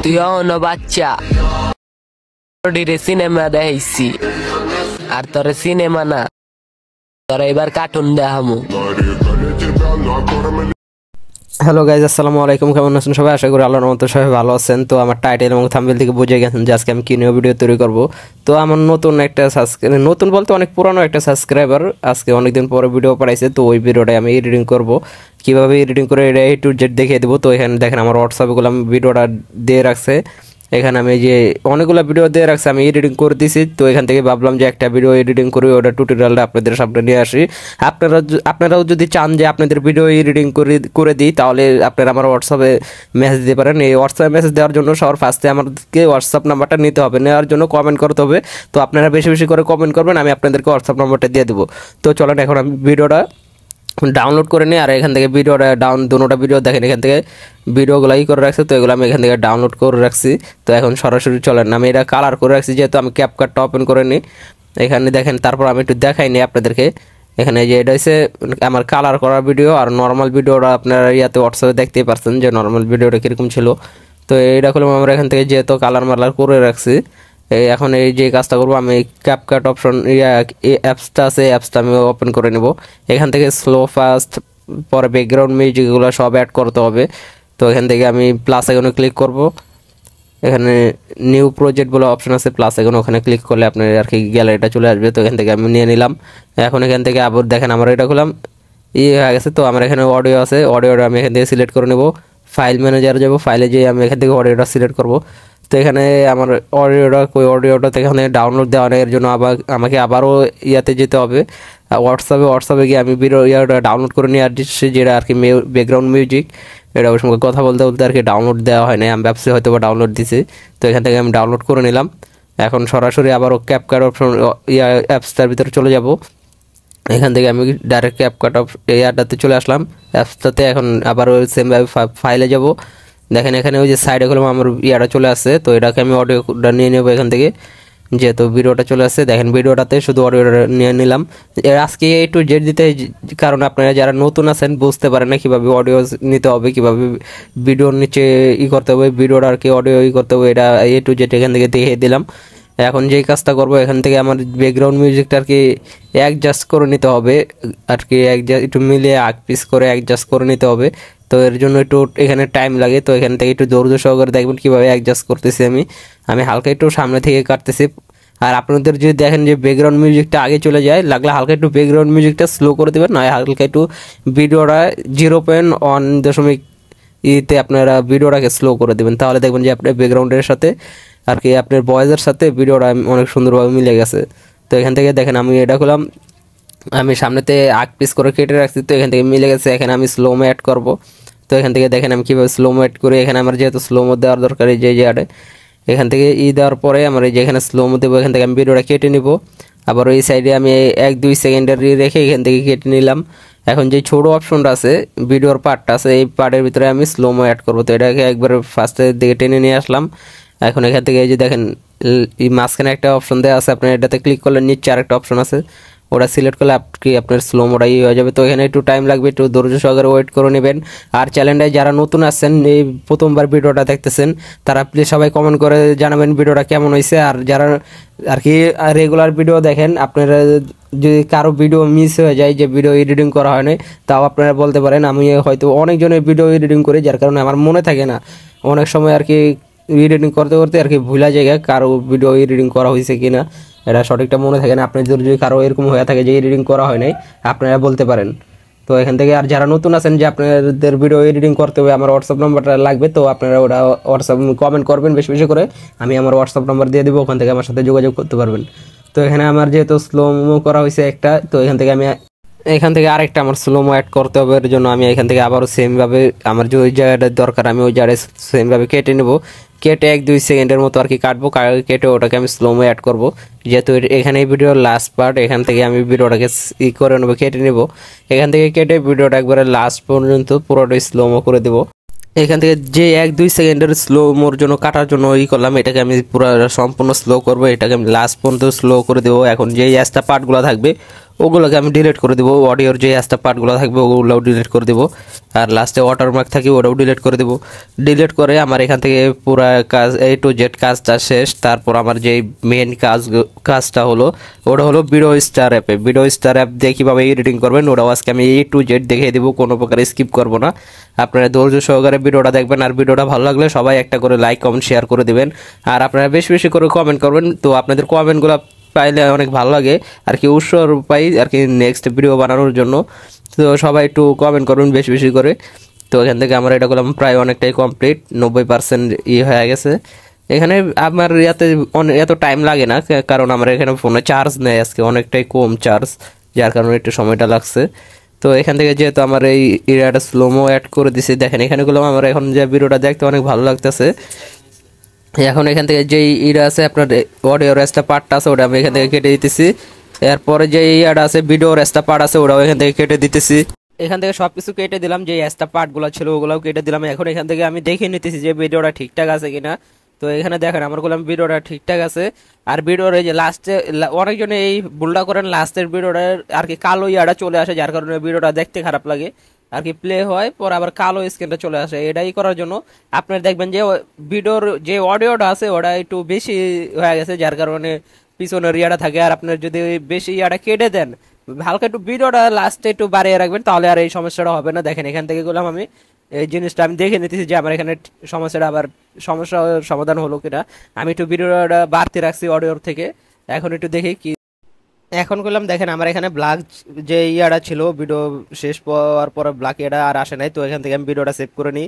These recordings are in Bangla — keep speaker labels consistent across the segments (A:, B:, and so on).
A: তুইও অন্য বাচ্চা ডিরে সিনেমা দেখাইছি আর তোরে সিনেমা না তোরা এবার কার্টুন দেখামু।
B: হ্যালো গাইজ, আসসালামু আলাইকুম। কেমন আছেন সবাই? আশা করি আল্লাহর মতো সবাই ভালো আছেন। তো আমার টাইটেল এবং থাম্বনেল থেকে বুঝে গেছেন যে আজকে আমি কি নিয়ে ভিডিও তৈরি করব। তো আমার নতুন একটা নতুন বলতে অনেক পুরানো একটা সাবস্ক্রাইবার আজকে অনেকদিন পরে ভিডিও পাঠাইছে। তো ওই ভিডিওটাই আমি এডিটিং করব, কীভাবে এডিটিং করে এটা A to Z দেখিয়ে দেবো। তো এখানে দেখেন আমার হোয়াটসঅ্যাপগুলো আমি ভিডিওটা দিয়ে রাখছে। এখানে আমি যে অনেকগুলো ভিডিও দিয়ে রাখছি, আমি এডিটিং করে দিছি। তো এখান থেকে ভাবলাম যে একটা ভিডিও এডিটিং করে ওটা টিউটোরিয়ালটা আপনাদের সামনে নিয়ে আসি। আপনারাও যদি চান যে আপনাদের ভিডিও এডিটিং করে দিই, তাহলে আপনারা আমার হোয়াটসঅ্যাপে মেসেজ দিতে পারেন। এই হোয়াটসঅ্যাপে মেসেজ দেওয়ার জন্য সবার ফার্স্টে আমাদেরকে হোয়াটসঅ্যাপ নাম্বারটা নিতে হবে, নেওয়ার জন্য কমেন্ট করতে হবে। তো আপনারা বেশি বেশি করে কমেন্ট করবেন, আমি আপনাদেরকে হোয়াটসঅ্যাপ নাম্বারটা দিয়ে দেবো। তো চলেন এখন আমি ভিডিওটা ডাউনলোড করে নিই। আর এখান থেকে ভিডিওটা দুটোটা ভিডিও দেখেন, এখান থেকে ভিডিওগুলাই করে রাখছি। তো এগুলো আমি এখান থেকে ডাউনলোড করে রাখছি। তো এখন সরাসরি চলেন, আমি এটা কালার করে রাখছি যেহেতু আমি ক্যাপকাটটা ওপেন করে নিই। এখানে দেখেন, তারপর আমি একটু দেখাই নিই আপনাদেরকে। এখানে যে এটা হচ্ছে আমার কালার করা ভিডিও, আর নর্মাল ভিডিওটা আপনারা ইয়াতে হোয়াটসঅ্যাপে দেখতেই পারছেন যে নর্মাল ভিডিওটা কীরকম ছিল। তো এইটা হলো আমরা এখান থেকে যেহেতু কালার মালার করে রাখছি। এখন এই যে কাজটা করবো, আমি ক্যাপকাট অপশন অ্যাপসটা আছে, অ্যাপসটা আমি ওপেন করে নেব। এখান থেকে স্লো ফাস্ট, পরে ব্যাকগ্রাউন্ড মিউজিক এগুলো সব অ্যাড করতে হবে। তো এখান থেকে আমি প্লাস আইকনে ক্লিক করব। এখানে নিউ প্রজেক্ট বলে অপশন আছে, প্লাস আইকন, ওখানে ক্লিক করলে আপনার আর কি গ্যালারিটা চলে আসবে। তো এখান থেকে আমি নিয়ে নিলাম। এখন এখান থেকে আবার দেখেন আমার এটা খুললাম, হয়ে গেছে। তো আমার এখানে অডিও আছে, অডিওটা আমি এখান থেকে সিলেক্ট করে নেব। ফাইল ম্যানেজার যাব, ফাইলে যেয়ে আমি এখান থেকে অডিওটা সিলেক্ট করব। তো এখানে আমার অডিওটা এখানে ডাউনলোড দেওয়ার জন্য আমাকে আবারও ইয়াতে যেতে হবে, হোয়াটসঅ্যাপে গিয়ে আমি ইয়াটা ডাউনলোড করে নিয়ে আসছি, যেটা আর কি ব্যাকগ্রাউন্ড মিউজিক। এটা ওই সময় কথা বলতে বলতে আর কি ডাউনলোড দেওয়া হয় না, আমি ব্যবসা হয়তো বা ডাউনলোড দিছি। তো এখান থেকে আমি ডাউনলোড করে নিলাম। এখন সরাসরি আবারও ক্যাপকাট অপশন অ্যাপসটার ভিতরে চলে যাব। এখান থেকে আমি ডাইরেক্ট ক্যাপকাট ইয়ারটাতে চলে আসলাম, অ্যাপসটাতে। এখন আবার ওই সেমভাবে ফাইলে যাব। দেখেন এখানে ওই যে সাইডে করলাম আমার ইয়াটা চলে আসছে। তো এটাকে আমি অডিওটা নিয়ে নেবো এখান থেকে, যেহেতু ভিডিওটা চলে আসছে। দেখেন ভিডিওটাতে শুধু অডিওটা নিয়ে নিলাম। আজকে A to Z দিতে, কারণ আপনারা যারা নতুন আছেন বুঝতে পারেন না কীভাবে অডিও নিতে হবে, কীভাবে ভিডিওর নিচে করতে হবে, ভিডিওটা আর কি অডিও করতে হবে, এটা A to Z এখান থেকে দেখিয়ে দিলাম। এখন যেই কাজটা করবো, এখান থেকে আমার ব্যাকগ্রাউন্ড মিউজিকটা আর কি অ্যাডজাস্ট করে নিতে হবে, আর কি একটু মিলিয়ে পিস করে অ্যাডজাস্ট করে নিতে হবে। তো এর জন্য একটু এখানে টাইম লাগে। তো এখান থেকে একটু ধৈর্য সহকারে দেখবেন কীভাবে অ্যাডজাস্ট করতেছি। আমি হালকা একটু সামনে থেকে কাটতেছি। আর আপনাদের যদি দেখেন যে ব্যাকগ্রাউন্ড মিউজিকটা আগে চলে যায়, লাগলে হালকা একটু ব্যাকগ্রাউন্ড মিউজিকটা স্লো করে দেবেন, নয় হালকা একটু ভিডিওটা 0.1 আপনারা ভিডিওটাকে স্লো করে দেবেন। তাহলে দেখবেন যে আপনার ব্যাকগ্রাউন্ডের সাথে আর কি আপনার ভয়েসের সাথে ভিডিওটা অনেক সুন্দরভাবে মিলে গেছে। তো এখান থেকে দেখেন আমি এটা করলাম, আমি সামনেতে পিস করে কেটে রাখছি। তো এখান থেকে মিলে গেছে। এখানে আমি স্লোমো অ্যাড করব। তো এখান থেকে দেখেন আমি কীভাবে স্লোমো অ্যাড করি। এখানে আমার যেহেতু স্লোমো দেওয়ার দরকার, এই যে জায়গাটা এখান থেকে দেওয়ার পরে আমার এই যেখানে স্লোমো দেবো, এখান থেকে আমি ভিডিওটা কেটে নিব। আবার ওই সাইডে আমি 1-2 সেকেন্ডের রেখে এখান থেকে কেটে নিলাম। এখন যে ছোটো অপশনটা আছে, ভিডিওর পার্টটা আছে, এই পার্টের ভিতরে আমি স্লোমো অ্যাড করবো। তো এটাকে একবার ফার্স্টের দিকে টেনে নিয়ে আসলাম। এখন এখান থেকে এই যে দেখেন এই মাঝখানে একটা অপশন দেওয়া আছে, আপনার এটাতে ক্লিক করলে নিচে আরেকটা অপশন আছে, ওটা সিলেক্ট করলে আপনি আপনার স্লোমোটাই হয়ে যাবে। তো এখানে একটু টাইম লাগবে, একটু ধৈর্য সহকারে ওয়েট করে নেবেন। আর চ্যানেলটায় যারা নতুন আসছেন, এই প্রথমবার ভিডিওটা দেখতেছেন, তারা প্লিজ সবাই কমেন্ট করে জানাবেন ভিডিওটা কেমন হয়েছে। আর যারা আর কি রেগুলার ভিডিও দেখেন, আপনারা যদি কারো ভিডিও মিস হয়ে যায়, যে ভিডিও এডিটিং করা হয় না, তাও আপনারা বলতে পারেন। আমি হয়তো অনেকজনের ভিডিও এডিটিং করি, যার কারণে আমার মনে থাকে না অনেক সময় আর কি এডিটিং করতে করতে আর কি ভুলা জায়গায় কারো ভিডিও এডিটিং করা হয়েছে কিনা, এটা সঠিকটা মনে থাকে না। আপনাদের যদি কারো এরকম হয়ে থাকে যে এডিটিং করা হয় নাই, আপনারা বলতে পারেন। তো এখান থেকে আর যারা নতুন আছেন যে আপনাদের ভিডিও এডিটিং করতে হবে, আমার হোয়াটসঅ্যাপ নাম্বারটা লাগবে। তো আপনারা ওটা হোয়াটসঅ্যাপ কমেন্ট করবেন বেশি বেশি করে, আমি আমার হোয়াটসঅ্যাপ নাম্বার দিয়ে দেবো, ওখান থেকে আমার সাথে যোগাযোগ করতে পারবেন। তো এখানে আমার যেহেতু স্লোমো করা হয়েছে একটা, তো এখান থেকে আরেকটা আমার স্লোমো অ্যাড করতে হবে। এর জন্য আমি এখান থেকে আবারও সেমভাবে আমার যে ওই জায়গাটার দরকার, আমি ওই জায়গায় সেমভাবে কেটে নেব। কেটে 1-2 সেকেন্ডের মতো আর কি কাটবো, কেটে ওটাকে আমি স্লোমো অ্যাড করব। যেহেতু এখানে এই ভিডিওর লাস্ট পার্ট, এখান থেকে আমি ভিডিওটাকে করে নেবো, কেটে নেব। এখান থেকে কেটে ভিডিওটা একবারে লাস্ট পর্যন্ত পুরোটাই স্লোমো করে দেবো। এখান থেকে যে 1-2 সেকেন্ডের স্লোমোর জন্য কাটার জন্য করলাম, এটাকে আমি পুরো সম্পূর্ণ স্লো করব, এটাকে আমি লাস্ট পর্যন্ত স্লো করে দেবো। এখন যে এক্সট্রা পার্টগুলো থাকবে ওগুলোকে আমি ডিলিট করে দেবো, অডিওর যে এক্সট্রা পার্টগুলো থাকবে ওগুলোও ডিলিট করে দেবো, আর লাস্টে ওয়াটারমার্ক থাকবে ওটাও ডিলিট করে দেবো। ডিলিট করে আমার এখান থেকে পুরো কাজ A to Z কাজটা শেষ। তারপর আমার যে মেন কাজটা হলো ওটা হলো ভিডিও স্টার অ্যাপে। ভিডিও স্টার অ্যাপ দিয়ে কীভাবে এডিটিং করবেন ওটাও আজকে আমি A to Z দেখিয়ে দেবো, কোনো প্রকার স্কিপ করবো না। আপনারা ধৈর্য সহকারে ভিডিওটা দেখবেন, আর ভিডিওটা ভালো লাগলে সবাই একটা করে লাইক কমেন্ট শেয়ার করে দেবেন, আর আপনারা বেশি বেশি করে কমেন্ট করবেন। তো আপনাদের কমেন্টগুলো পাইলে অনেক ভালো লাগে আর কি, উৎসাহ পাই আর কি নেক্সট ভিডিও বানানোর জন্য। তো সবাই একটু কমেন্ট করবেন বেশি বেশি করে। তো এখান থেকে আমার এটা করলাম প্রায় অনেকটাই কমপ্লিট, 90% হয়ে গেছে। এখানে আমার এত টাইম লাগে না, কারণ আমার এখানে ফোনে চার্জ নেই আজকে, অনেকটাই কম চার্জ, যার কারণে একটু সময়টা লাগছে। তো এখান থেকে যেহেতু আমার এই এরিয়াটা স্লোমো অ্যাড করে দিছি, দেখেন এখানে গুলো আমার এখন যে ভিডিওটা দেখতে অনেক ভালো লাগতেছে। এখন এখান থেকে যেই ইটা আছে আপনার অডিও রেস্টা পার্টটা আছে ওটা আমি এখান থেকে কেটে দিতেছি। এরপরে যে ইয়াটা আছে ভিডিও রেস্টা পার্ট আছে ওটাও এখান থেকে কেটে দিতেছি। এখান থেকে সবকিছু কেটে দিলাম, যে এক্সট্রা পার্টগুলো ছিল ওগুলোও কেটে দিলাম। এখন এখান থেকে আমি দেখে নিতেছি যে ভিডিওটা ঠিকঠাক আছে কিনা। তো এখানে দেখেন আমার বললাম ভিডিওটা ঠিকঠাক আছে। আর ভিডিওর এই যে লাস্টে অনেকজনে এই ভুলটা করেন, লাস্টের ভিডিওটা আর কি কালো ইয়াটা চলে আসে, যার কারণে ভিডিওটা দেখতে খারাপ লাগে আর কি, প্লে হয় পর আবার কালো স্ক্রিনটা চলে আসে। এটাই করার জন্য আপনার দেখবেন যে ভিডিওর যে অডিওটা আছে ওটা একটু বেশি হয়ে গেছে, যার কারণে পিছনের ইয়াটা থাকে। আর আপনার যদি বেশি ইয়াটা কেটে দেন, হালকা একটু ভিডিওটা লাস্টে একটু বাড়িয়ে রাখবেন, তাহলে আর এই সমস্যাটা হবে না। দেখেন এখান থেকে গেলাম আমি এই জিনিসটা আমি দেখে নিতেছি যে আমার এখানে সমস্যাটা আবার সমস্যার সমাধান হলো কিনা। আমি একটু ভিডিওটা বাড়তে রাখছি অডিওর থেকে, এখন একটু দেখি কি এখন করলাম। দেখেন আমার এখানে ব্ল্যাক যে ইয়াটা ছিল ভিডিও শেষ পাওয়ার পরে ব্ল্যাক ইয়াটা আর আসে নাই। তো এখান থেকে আমি ভিডিওটা সেভ করে নিই।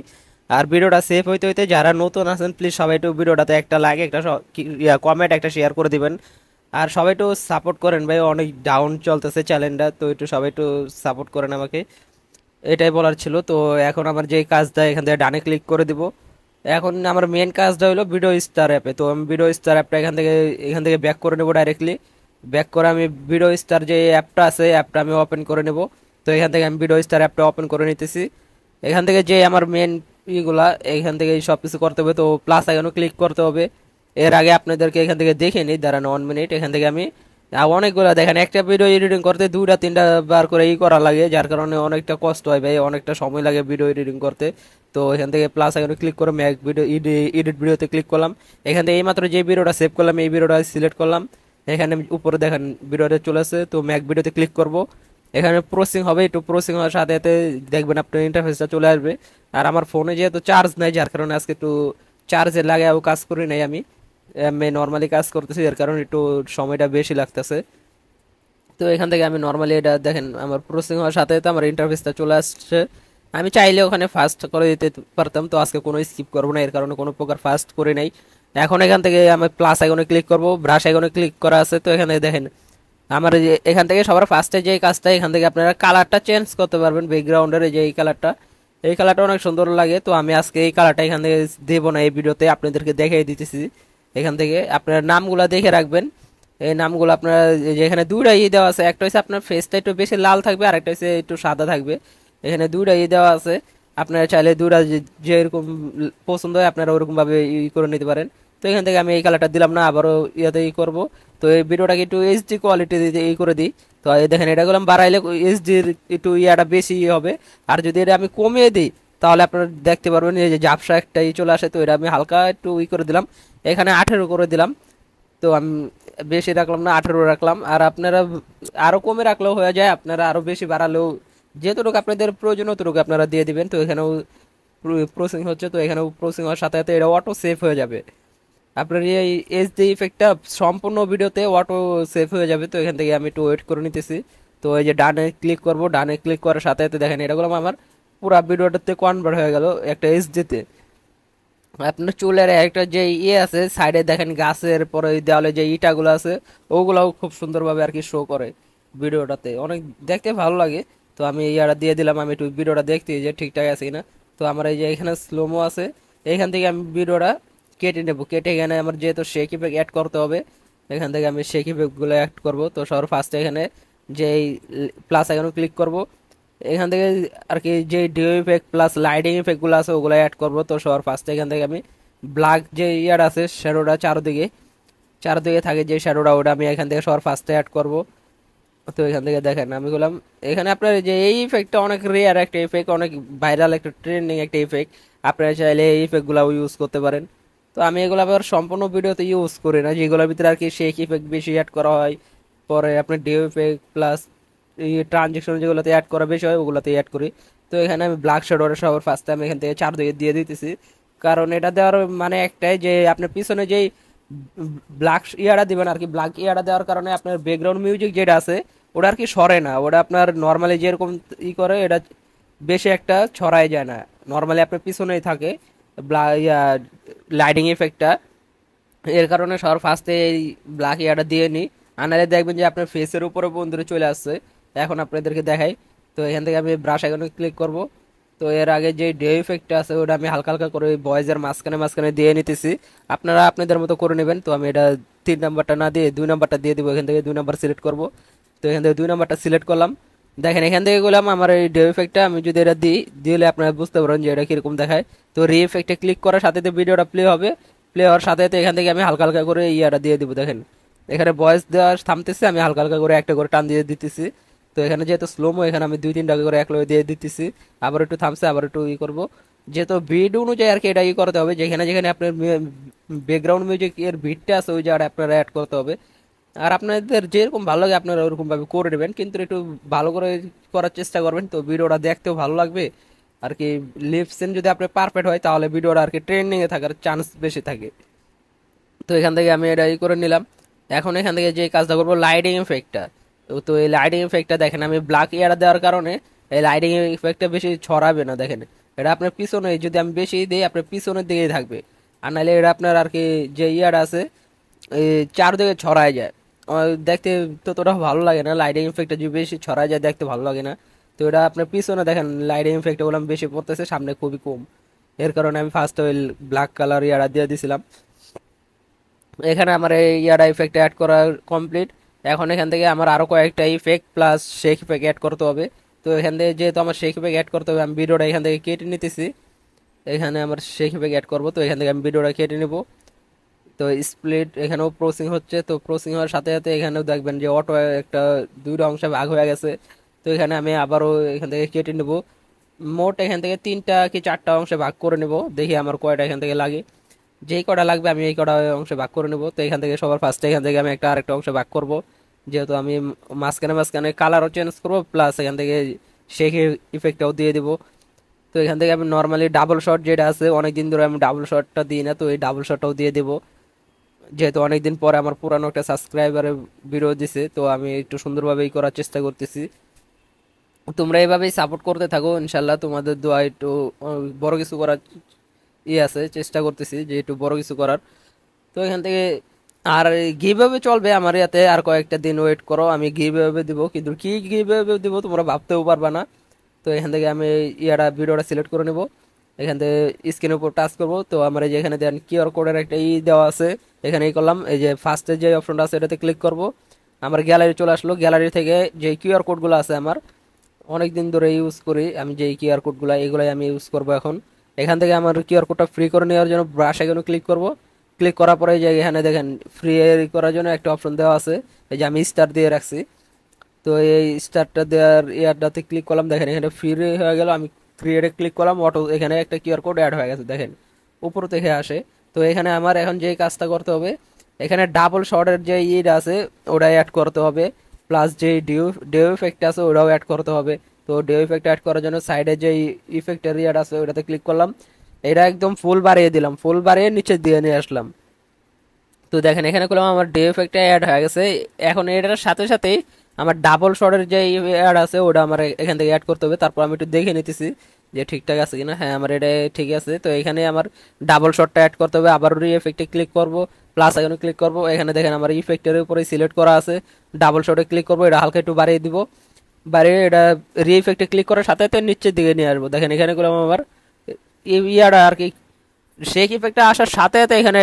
B: আর ভিডিওটা সেভ হইতে হইতে যারা নতুন আছেন প্লিজ সবাই একটু ভিডিওটাতে একটা লাইক, একটা কমেন্ট, একটা শেয়ার করে দিবেন। আর সবাই একটু সাপোর্ট করেন ভাই, অনেক ডাউন চলতেছে চ্যানেলটা, তো একটু সবাই একটু সাপোর্ট করেন আমাকে, এটাই বলার ছিল। তো এখন আমার যে কাজটা এখান থেকে ডানে ক্লিক করে দিব। এখন আমার মেন কাজটা হলো ভিডিও স্টার অ্যাপে। তো আমি ভিডিও স্টার অ্যাপটা এখান থেকে ব্যাক করে নেবো ডাইরেক্টলি। ব্যাক করে আমি ভিডিও স্টার যে অ্যাপটা আছে অ্যাপটা আমি ওপেন করে নেব। তো এখান থেকে আমি ভিডিও স্টার অ্যাপটা ওপেন করে নিতেছি। এখান থেকে যে আমার মেন ইগুলা এখান থেকে সব কিছু করতে হবে, তো প্লাস আইকনে ক্লিক করতে হবে। এর আগে আপনাদেরকে এখান থেকে দেখে নিই, দাঁড়ান 1 মিনিট। এখান থেকে আমি অনেকগুলো দেখেন একটা ভিডিও এডিটিং করতে 2-3টা বার করে করা লাগে, যার কারণে অনেকটা কষ্ট হয় ভাই, অনেকটা সময় লাগে ভিডিও এডিটিং করতে। তো এখান থেকে প্লাস আইকনে ক্লিক করে ম্যাক ভিডিও এডিট ভিডিওতে ক্লিক করলাম। এখান থেকে এইমাত্র যে ভিডিওটা সেভ করলাম এই ভিডিওটা সিলেক্ট করলাম। এখানে উপরে দেখেন ভিডিওটা চলে আসে, তো ম্যাক ভিডিওতে ক্লিক করব। এখানে প্রসেসিং হবে, একটু প্রসেসিং হওয়ার সাথে সাথে দেখবেন আপনার ইন্টারফেসটা চলে আসবে। আর আমার ফোনে যেহেতু চার্জ নাই, যার কারণে আজকে একটু চার্জে লাগাও কাজ করি নাই, আমি নর্মালি কাজ করতেছি, এর কারণে একটু সময়টা বেশি লাগতেছে। তো এখান থেকে আমি নর্মালি এটা দেখেন আমার প্রসেসিং হওয়ার সাথে সাথে আমার ইন্টারফেসটা চলে আসছে। আমি চাইলে ওখানে ফাস্ট করে দিতে পারতাম, তো আজকে কোনো স্কিপ করবো না, এর কারণে কোনো প্রকার ফাস্ট করে নাই। এখন এখান থেকে আমি প্লাস আইকনে ক্লিক করব, ব্রাশ আইকনে ক্লিক করা আছে। তো এখানে দেখেন আমার এখান থেকে সবার ফার্স্টে যে কাজটা, এখান থেকে আপনারা কালারটা চেঞ্জ করতে পারবেন ব্যাকগ্রাউন্ডের, যে এই কালারটা অনেক সুন্দর লাগে। তো আমি আজকে এই কালারটা এখান থেকে দেবো না, এই ভিডিওতে আপনাদেরকে দেখিয়ে দিতেছি। এখান থেকে আপনার নামগুলা দেখে রাখবেন, এই নামগুলো আপনার যেখানে দুইটা দেওয়া আছে, একটা হচ্ছে আপনার ফেসটা একটু বেশি লাল থাকবে আর একটা হচ্ছে একটু সাদা থাকবে। এখানে দুইটা দেওয়া আছে, আপনারা চাইলে দুইটা যেরকম পছন্দ হয় আপনারা ওরকম ভাবে করে নিতে পারেন। তো এখান থেকে আমি এই কালারটা দিলাম না, আবারও ইয়াতে করব। তো এই ভিডিওটাকে একটু এইচডি কোয়ালিটি দিতে করে দিই। তো দেখেন এটা করলাম বাড়াইলে এইচডির একটু ইয়াটা বেশি হবে, আর যদি এটা আমি কমিয়ে দিই তাহলে আপনারা দেখতে পারবেন এই যে ঝাপসা একটা চলে আসে। তো এটা আমি হালকা একটু করে দিলাম, এখানে 18 করে দিলাম। তো আমি বেশি রাখলাম না, 18 রাখলাম। আর আপনারা আরো কমে রাখলেও হয়ে যায়, আপনারা আরো বেশি বাড়ালেও যেতটুকু আপনাদের প্রয়োজন ততটুকু আপনারা দিয়ে দিবেন। তো এখানেও প্রসেসিং হচ্ছে, তো এখানেও প্রসেসিং হওয়ার সাথে সাথে এটা অটো সেভ হয়ে যাবে। আপনার এই এইচডি ইফেক্টটা সম্পূর্ণ ভিডিওতে অটো সেভ হয়ে যাবে। তো এখান থেকে আমি একটু ওয়েট করে নিতেছি। তো এই যে ডানে ক্লিক করব, ডানে ক্লিক করার সাথে সাথে দেখেন এটা করলাম আমার পুরো ভিডিওটাতে কনভার্ট হয়ে গেল একটা এইচডিতে। আপনার চুলের একটা যে আছে সাইডে দেখেন গাছের পরে দেওয়ালে যে ইটাগুলো আছে ওগুলাও খুব সুন্দরভাবে আর কি শো করে ভিডিওটাতে, অনেক দেখতে ভালো লাগে। তো আমি ইয়াটা দিয়ে দিলাম, আমি একটু ভিডিওটা দেখতে যে ঠিকঠাক আছে কিনা। তো আমার এই যে এখানে স্লোমো আছে, এখান থেকে আমি ভিডিওটা কেটে নেব, কেটে এখানে আমার যেহেতু শেক ইফেক্ট অ্যাড করতে হবে, এখান থেকে আমি শেক ইফেক্টগুলো অ্যাড করব। তো সবার ফার্স্টে এখানে যে প্লাস আইকনে ক্লিক করব, এখান থেকে আর কি যে ডিও ইফেক্ট প্লাস লাইটিং ইফেক্টগুলো আছে ওগুলো অ্যাড করব। তো সবার ফার্স্টে এখান থেকে আমি ব্ল্যাক যে ইয়ার আছে শ্যাডোটা চারদিকে থাকে যে শ্যাডোটা, ওটা আমি এখান থেকে সবার ফার্স্টে অ্যাড করব। তো এখান থেকে দেখেন আমি বললাম এখানে আপনার যে এই ইফেক্টটা অনেক রেয়ার একটা ইফেক্ট, অনেক ভাইরাল একটা ট্রেন্ডিং একটা ইফেক্ট, আপনারা চাইলে এই ইফেক্টগুলো ইউজ করতে পারেন। তো আমি এগুলো আবার সম্পূর্ণ ভিডিওতে ইউজ করি না, যেগুলোর ভিতরে আর কি শেক ইফেক্ট বেশি অ্যাড করা হয়, পরে আপনার ডিও ইফেক্ট প্লাস এই ট্রানজেকশন যেগুলোতে অ্যাড করা বেশি হয় ওগুলোতে অ্যাড করি। তো এখানে আমি ব্ল্যাক শ্যাডোর সবার ফার্স্টে আমি এখান থেকে 4 দিয়ে দিতেছি, কারণ এটা দেওয়ার মানে একটাই যে আপনার পিছনে যেই ব্ল্যাক ইয়াটা দিবেন আর কি, ব্ল্যাক ইয়াটা দেওয়ার কারণে আপনার ব্যাকগ্রাউন্ড মিউজিক যেটা আছে ওটা আর কি সরে না, ওটা আপনার নর্মালি যেরকম করে এটা বেশি একটা ছড়ায় যায় না, নর্মালি আপনার পিছনেই থাকে লাইটিং ইফেক্টটা। এর কারণে সবার ফার্স্টে এই ব্ল্যাক ইয়াটা দিয়ে নিই, আনালে দেখবেন যে আপনার ফেসের উপরে বন্ধুরা চলে আসছে। এখন আপনাদেরকে দেখাই, তো এখান থেকে আমি ব্রাশ আইকনে ক্লিক করব। তো এর আগে যে ডে ইফেক্টটা আছে ওটা আমি হালকা হালকা করে বয়েজের মাঝখানে মাঝখানে দিয়ে নিতেছি, আপনারা আপনাদের মতো করে নেবেন। তো আমি এটা 3 নাম্বারটা না দিয়ে 2 নাম্বারটা দিয়ে দিব, এখান থেকে 2 নাম্বার সিলেক্ট করব। তো এখান থেকে 2 নাম্বারটা সিলেক্ট করলাম, দেখেন এখান থেকে গেলাম আমার এই ডে ইফেক্টটা আমি যদি এটা দিই, দিলে আপনারা বুঝতে পারেন যে এটা কিরকম দেখায়। তো রি ইফেক্টে ক্লিক করার সাথে ভিডিওটা প্লে হবে, প্লে হওয়ার সাথে সাথে এখান থেকে আমি হালকা হালকা করে ইয়াটা দিয়ে দিব। দেখেন এখানে ভয়েস দেওয়া থামতেছে, আমি হালকা হালকা করে একটা করে টান দিয়ে দিতেছি। তো এখানে যেহেতু স্লোমো এখানে আমি 2-3 করে এক লগে দিয়ে দিতেছি, আবার একটু থামছে আবার একটু করব, যেহেতু বিট অনুযায়ী আর কি এটা করতে হবে, যেখানে যেখানে আপনার ব্যাকগ্রাউন্ড মিউজিক এর বিটটা আছে ওই জায়গাটা আপনারা অ্যাড করতে হবে। আর আপনাদের যেরকম ভালো লাগে আপনারা ওরকম ভাবে করে নেবেন, কিন্তু একটু ভালো করে করার চেষ্টা করবেন, তো ভিডিওটা দেখতেও ভালো লাগবে আর কি। লিপসিন যদি আপনার পারফেক্ট হয় তাহলে ভিডিওটা আর কি ট্রেন্ডিং এ থাকার চান্স বেশি থাকে। তো এখান থেকে আমি এটা করে নিলাম। এখন এখান থেকে যে কাজটা করবো লাইটিং ইফেক্টটা, তো এই লাইটিং ইফেক্টটা দেখেন আমি ব্ল্যাক ইয়ার দেওয়ার কারণে এই লাইটিং ইফেক্টটা বেশি ছড়াবে না, দেখেন এটা আপনার পিছনে যদি আমি বেশি দিই আপনার পিছনের দিকেই থাকবে, আর নাহলে এটা আপনার আর কি যে ইয়ার আছে এই চারদিকে ছড়ায় যায়, দেখতে ততটা ভালো লাগে না, লাইটিং ইফেক্টটা যদি বেশি ছড়ায় যায় দেখতে ভালো লাগে না। তো এটা আপনার পিছনে দেখেন লাইটিং ইফেক্ট ওগুলো বেশি পড়তেছে, সামনে খুবই কম, এর কারণে আমি ফার্স্ট ওই ব্ল্যাক কালার ইয়ারা দিয়ে দিছিলাম। এখানে আমার এই ইয়ারা ইফেক্ট অ্যাড করা কমপ্লিট। এখন এখান থেকে আমার আরো কয়েকটা effect plus shake effect add করতে হবে। তো এখান থেকে যেহেতু আমার শেক ইফেক্ট অ্যাড করতে হবে আমি ভিডিওটা এখান থেকে কেটে নিতেছি, এখানে আমার শেক ইফেক্ট অ্যাড করবো, তো এখান থেকে আমি ভিডিওটা কেটে নেব। তো স্প্লিট এখানেও প্রসেসিং হচ্ছে, তো প্রসেসিং হওয়ার সাথে সাথে এখানেও দেখবেন যে অটো একটা 2টা অংশে ভাগ হয়ে গেছে। তো এখানে আমি আবারও এখান থেকে কেটে নেব, মোট এখান থেকে 3টা কি 4টা অংশে ভাগ করে নেব, দেখি আমার কয়টা এখান থেকে লাগে, যেই কটা লাগবে আমি এই কটা অংশে ভাগ করে নেব। তো এখান থেকে সবার ফার্স্টে এখান থেকে আমি একটা আরেকটা অংশে ভাগ করব, যেহেতু আমি মাঝখানে মাঝখানে কালারও চেঞ্জ করবো প্লাস এখান থেকে শেক ইফেক্টটাও দিয়ে দিব। তো এখান থেকে আমি নর্মালি ডাবল শট যেটা আছে অনেকদিন ধরে আমি ডাবল শটটা দিই না, তো এই ডাবল শটটাও দিয়ে দেবো, যেহেতু অনেকদিন পরে আমার পুরানো একটা সাবস্ক্রাইবারের ভিডিও দিছে, তো আমি একটু সুন্দরভাবেই করার চেষ্টা করতেছি। তোমরা এইভাবেই সাপোর্ট করতে থাকো, ইনশাল্লাহ তোমাদের দোয়া একটু বড় কিছু করার আছে, চেষ্টা করতেছি যে একটু বড় কিছু করার। তো এখান থেকে আর গিভঅ্যাওয়ে চলবে আমার ইয়াতে, আর কয়েকটা দিন ওয়েট করো, আমি গিভঅ্যাওয়ে দিব, কিন্তু কি গিভঅ্যাওয়ে দিব তোমরা ভাবতেও পারবা না। তো এখান থেকে আমি ইয়াটা ভিডিওটা সিলেক্ট করে নেব, এখান থেকে স্ক্রিনের উপর টাচ করব। তো আমার এই যে এখানে দেন কিউআর কোডের একটা দেওয়া আছে, এখানে করলাম, এই যে ফার্স্টে যে অপশনটা আছে এটাতে ক্লিক করব, আমার গ্যালারি চলে আসলো। গ্যালারি থেকে যে কিউআর কোডগুলো আছে আমার অনেক দিন ধরে ইউজ করি আমি, যে কিউআর কোডগুলো এগুলাই আমি ইউজ করব এখন। এখান থেকে আমার কিউআর কোডটা ফ্রি করে নেওয়ার জন্য ব্রাশ আইকনে ক্লিক করব, ক্লিক করার পরে যে এখানে দেখেন ফ্রি করার জন্য একটা অপশন দেওয়া আছে, এই যে আমি স্টার দিয়ে রাখছি। তো এই স্টারটা দেওয়ার ইয়ারটাতে ক্লিক করলাম, দেখেন এখানে ফ্রি হয়ে গেল, আমি ক্রিয়েটে ক্লিক করলাম, অটো এখানে একটা কিউআর কোড অ্যাড হয়ে গেছে, দেখেন উপর থেকে আসে। তো এখানে আমার এখন যে কাজটা করতে হবে, এখানে ডাবল শটের যে আছে ওটাই অ্যাড করতে হবে, প্লাস যে ডিউ ইফেক্ট আছে ওটাও অ্যাড করতে হবে। তো ডিউ ইফেক্ট অ্যাড করার জন্য সাইডে যে ইফেক্টের ইয়ার আছে ওটাতে ক্লিক করলাম, এটা একদম ফুল বাড়িয়ে দিলাম, ফুল বাড়িয়ে নিচে দিয়ে নিয়ে আসলাম। তো দেখেন এখানে করলাম আমার ডে ইফেক্টটা অ্যাড হয়ে গেছে। এখন এটার সাথে সাথেই আমার ডাবল শটের যে অ্যাড আছে ওটা আমার এখান থেকে অ্যাড করতে হবে, তারপর আমি একটু দেখে নিতেছি যে ঠিকঠাক আছে কিনা, হ্যাঁ আমার এটা ঠিক আছে। তো এখানে আমার ডাবল শটটা অ্যাড করতে হবে, আবার রি ইফেক্টে ক্লিক করব, প্লাস এখানে ক্লিক করব, এখানে দেখেন আমার ইফেক্টের উপরে সিলেক্ট করা আছে, ডাবল শটে ক্লিক করব, এটা হালকা একটু বাড়িয়ে দিব, বাড়িয়ে এটা রি ইফেক্টে ক্লিক করার সাথে সাথে নিচের দিকে নিয়ে আসবো। দেখেন এখানে করলাম আমার ইয়াটা আর কি শেক ইফেক্টটা আসার সাথে সাথে এখানে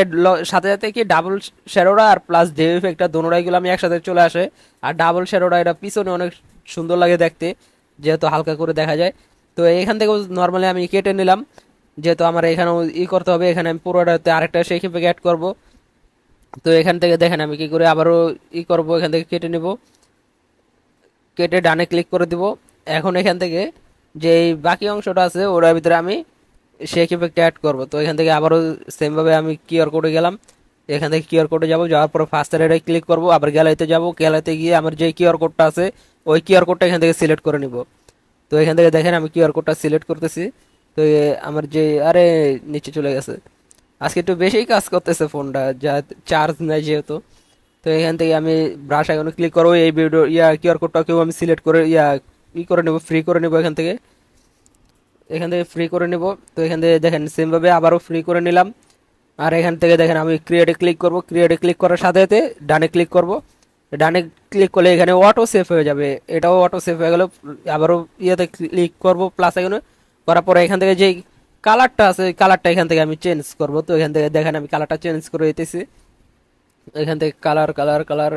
B: সাথে সাথে কি ডাবল শ্যাডোটা আর প্লাস ডে ইফেক্টটা দোনোটাই গুলো আমি একসাথে চলে আসে। আর ডাবল শ্যাডোটা এটা পিছনে অনেক সুন্দর লাগে দেখতে, যেহেতু হালকা করে দেখা যায়। তো এখান থেকে নর্মালি আমি কেটে নিলাম, যেহেতু আমার এখানেও করতে হবে, এখানে আমি পুরোটাতে আরেকটা শেক ইফেক্ট অ্যাড করব। তো এখান থেকে দেখেন আমি কি করে আবারও করব, এখান থেকে কেটে নেব। কেটে ডানে ক্লিক করে দিব। এখন এখান থেকে যে বাকি অংশটা আছে ওটার ভিতরে আমি শেক ইফেক্ট অ্যাড করব। তো এখান থেকে আবারও সেমভাবে আমি কিউআর কোডে গেলাম, এখান থেকে কিউআর কোডে যাবো, যাওয়ার পর ফার্স্ট এডে ক্লিক করব, আবার গ্যালারিতে যাব, গ্যালারিতে গিয়ে আমার যে কিউআর কোডটা আছে ওই কিউআর কোডটা এখান থেকে সিলেক্ট করে নিব। তো এখান থেকে দেখেন আমি কিউআর কোডটা সিলেক্ট করতেছি। তো আমার যে আরে নিচে চলে গেছে, আজকে একটু বেশিই কাজ করতেছে ফোনটা, যা চার্জ নাই যেহেতু। তো এখান থেকে আমি ব্রাশ আইকনে ক্লিক করবো, এই ভিডিও কিউআর কোডটাকেও আমি সিলেক্ট করে করে নেব, ফ্রি করে নেব, এখান থেকে ফ্রি করে নেব। তো এখান থেকে দেখেন সেমভাবে আবারও ফ্রি করে নিলাম। আর এখান থেকে দেখেন আমি ক্রিয়েটে ক্লিক করব, ক্রিয়েটে ক্লিক করার সাথে সাথে ডানে ক্লিক করব, ডানে ক্লিক করলে এখানে অটো সেভ হয়ে যাবে, এটাও অটো সেভ হয়ে গেল। আবারও ইয়েতে ক্লিক করব প্লাস আইকনে, করার পরে এখান থেকে যেই কালারটা আছে কালারটা এখান থেকে আমি চেঞ্জ করব। তো এখান থেকে দেখেন আমি কালারটা চেঞ্জ করে দিতেছি। এখান থেকে কালার কালার কালার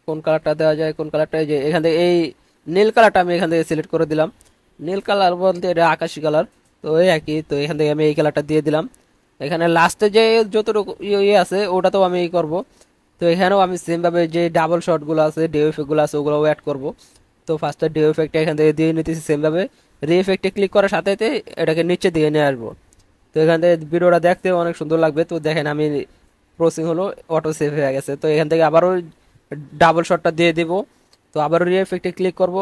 B: কোন কালারটা দেওয়া যায়, কোন কালারটা, যে এখান থেকে এই নীল কালারটা আমি এখান থেকে সিলেক্ট করে দিলাম। নীল কালার বলতে এটা আকাশি কালার, তো এই একই। তো এখান থেকে আমি এই কালারটা দিয়ে দিলাম। এখানে লাস্টে যে যতটুকু ইয়ে আছে ওটাতেও আমি এই করবো। তো এখানেও আমি সেমভাবে যে ডাবল শটগুলো আছে, ডিও ইফেক্টগুলো আছে, ওগুলোও অ্যাড করব। তো ফার্স্টে ডিও ইফেক্টটা এখান থেকে দিয়ে নিতেছি সেমভাবে, রি ইফেক্টে ক্লিক করার সাথে সাথে এটাকে নিচে দিয়ে নিয়ে আসবো। তো এখান থেকে ভিডিওটা দেখতে অনেক সুন্দর লাগবে। তো দেখেন আমি প্রসেসিং হলো, অটো সেভ হয়ে গেছে। তো এখান থেকে আবারও ডাবল শটটা দিয়ে দিব। তো আবারও রি ইফেক্টে ক্লিক করব,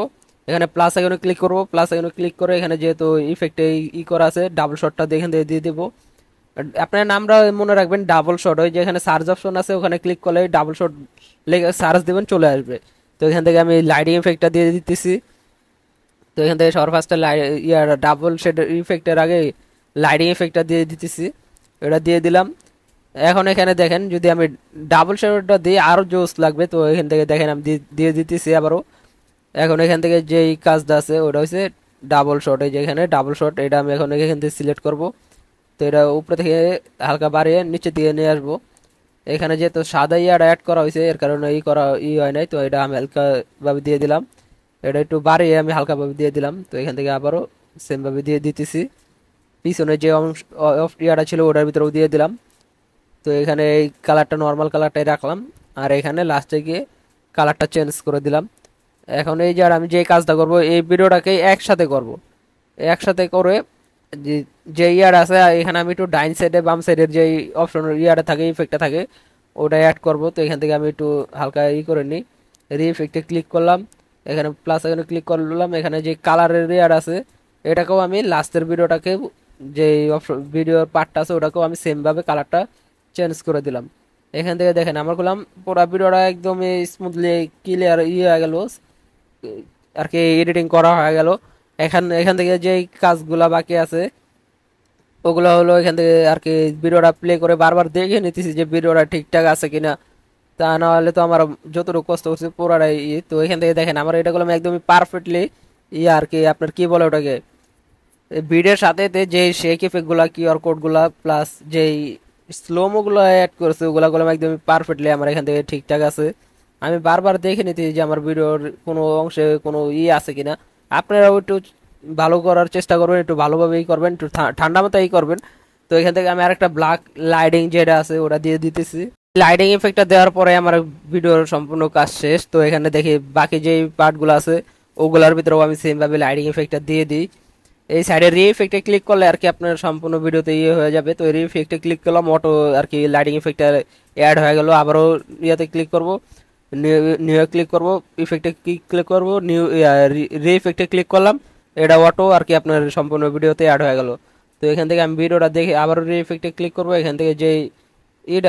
B: এখানে প্লাস আইকনে ক্লিক করব, প্লাস আইকনে ক্লিক করে এখানে যেহেতু ইফেক্টে করা আছে ডাবল শটটা দিয়ে এখান থেকে দিয়ে দেবো। আপনার নামটা মনে রাখবেন ডাবল শট, ওই যে এখানে সার্চ অপশন আছে ওখানে ক্লিক করলে ডাবল শট লেগে সার্চ দেবেন, চলে আসবে। তো এখান থেকে আমি লাইটিং ইফেক্টটা দিয়ে দিতেছি। তো এখান থেকে সবার ফার্স্টে ডাবল শেড ইফেক্টের আগে লাইটিং ইফেক্টটা দিয়ে দিতেছি, এটা দিয়ে দিলাম। এখন এখানে দেখেন যদি আমি ডাবল শেডটা দিই আরও জোস লাগবে। তো এখান থেকে দেখেন আমি দিয়ে দিতেছি আবারও। এখন এখান থেকে যেই কাজটা আছে ওটা হচ্ছে ডাবল শট, এই যে এখানে ডাবল শট, এটা আমি এখন এখান থেকে সিলেক্ট করব। তো এটা উপরে থেকে হালকা বাড়িয়ে নিচে দিয়ে নিয়ে আসবো। এখানে যেহেতু সাদা ইয়াটা অ্যাড করা হয়েছে এর কারণে হয় নাই, তো এটা আমি হালকাভাবে দিয়ে দিলাম। এটা একটু বাড়িয়ে আমি হালকাভাবে দিয়ে দিলাম। তো এখান থেকে আবারও সেমভাবে দিয়ে দিতেছি, পিছনে যে ইয়াটা ছিল ওটার ভিতরেও দিয়ে দিলাম। তো এখানে এই কালারটা নর্মাল কালারটাই রাখলাম, আর এখানে লাস্টে গিয়ে কালারটা চেঞ্জ করে দিলাম। এখন এই যে আমি যে কাজটা করব এই ভিডিওটাকে একসাথে করব, একসাথে করে যে ইয়ার আছে এখানে আমি একটু ডাইন সাইডে বাম সাইডের যে অপশন ইয়ারটা থাকে ইফেক্টটা থাকে ওটা অ্যাড করব। তো এখান থেকে আমি একটু হালকা করে নিই, রি ইফেক্টে ক্লিক করলাম, এখানে প্লাস এখানে ক্লিক করলাম, এখানে যে কালারের ইয়ার আছে এটাকেও আমি লাস্টের ভিডিওটাকে যে অপশন ভিডিওর পার্টটা আছে ওটাকেও আমি সেমভাবে কালারটা চেঞ্জ করে দিলাম। এখান থেকে দেখেন আমার করলাম পুরো ভিডিওটা একদম স্মুথলি ক্লিয়ার হয়ে গেল আর কি, এডিটিং করা হয়ে গেল। এখান থেকে যে কাজগুলা বাকি আছে ওগুলো হলো এখান থেকে আর কি ভিডিওটা প্লে করে বারবার দেখে নিতেছি যে ভিডিওটা ঠিকঠাক আছে কিনা, তা না হলে তো আমার যতটুকু কষ্ট করছে পুরাটাই তো এখান থেকে দেখেন আমার এটা করলাম একদমই পারফেক্টলি আর কি আপনার কি বলে ওটাকে ভিডিওর সাথে যে শেক ইফেক্টগুলা কিউআর কোডগুলা প্লাস যেই স্লোমোগুলো অ্যাড করেছে ওগুলা করলাম একদমই পারফেক্টলি আমার এখান থেকে ঠিকঠাক আছে। আমি বারবার দেখে নিতেছি যে আমার ভিডিওর কোনো অংশে কোনো আছে কিনা। আপনারাও একটু ভালো করার চেষ্টা করবেন, একটু ভালোভাবেই করবেন, একটু ঠান্ডা মাথায় করবেন। তো এখান থেকে আমি আরেকটা ব্ল্যাক লাইটিং যেটা আছে ওটা দিয়ে দিতেছি। লাইটিং ইফেক্টটা দেওয়ার পরে আমার ভিডিওর সম্পূর্ণ কাজ শেষ। তো এখানে দেখি বাকি যেই পার্টগুলো আছে ওগুলোর ভিতরেও আমি সেমভাবে লাইটিং ইফেক্টটা দিয়ে দিই। এই সাইডে রি ইফেক্টে ক্লিক করলে আর কি আপনার সম্পূর্ণ ভিডিওতে হয়ে যাবে। তো রি ইফেক্টে ক্লিক করলাম, অটো আর কি লাইটিং ইফেক্টটা অ্যাড হয়ে গেল। আবারও ইয়াতে ক্লিক করব, নিউ ক্লিক করব, ইফেক্টে ক্লিক করব, রি ইফেক্টে ক্লিক করলাম, এটা অটো আর কি আপনার সম্পূর্ণ ভিডিওতে অ্যাড হয়ে গেল। তো এখান থেকে আমি ভিডিওটা দেখে আবারও রি ইফেক্টে ক্লিক করব, এখান থেকে যে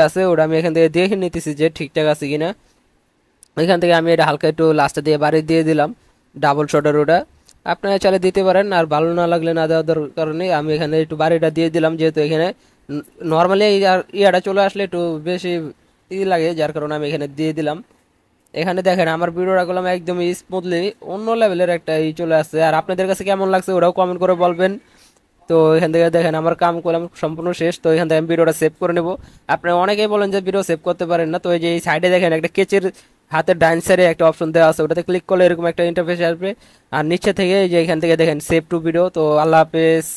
B: আছে ওটা আমি এখান থেকে দেখে নিতেছি যে ঠিকঠাক আছে কিনা। এখান থেকে আমি এটা হালকা একটু লাস্টে দিয়ে বাড়ি দিয়ে দিলাম ডাবল শটের ওটা, আপনারা চাইলে দিতে পারেন, আর ভালো না লাগলে না দেওয়ার কারণে আমি এখানে একটু বাড়িটা দিয়ে দিলাম, যেহেতু এখানে নর্মালি ইয়াটা চলে আসলে একটু বেশি লাগে যার কারণে আমি এখানে দিয়ে দিলাম। এখানে দেখেন আমার ভিডিওটা করলাম একদম স্মুথলি অন্য লেভেলের একটা চলে আসছে। আর আপনাদের কাছে কেমন লাগছে ওটাও কমেন্ট করে বলবেন। তো এখান থেকে দেখেন আমার কাম করলাম সম্পূর্ণ শেষ। তো এখান থেকে আমি ভিডিওটা সেভ করে নেব। আপনারা অনেকেই বলেন যে ভিডিও সেভ করতে পারেন না, তো এই যে এই সাইডে দেখেন একটা কেচের হাতের ডাইন সাইডে একটা অপশন দেওয়া আছে, ওটাতে ক্লিক করলে এরকম একটা ইন্টারফেস আসবে। আর নিচে থেকে যে এখান থেকে দেখেন সেভ টু ভিডিও। তো আল্লাহ হাফেজ।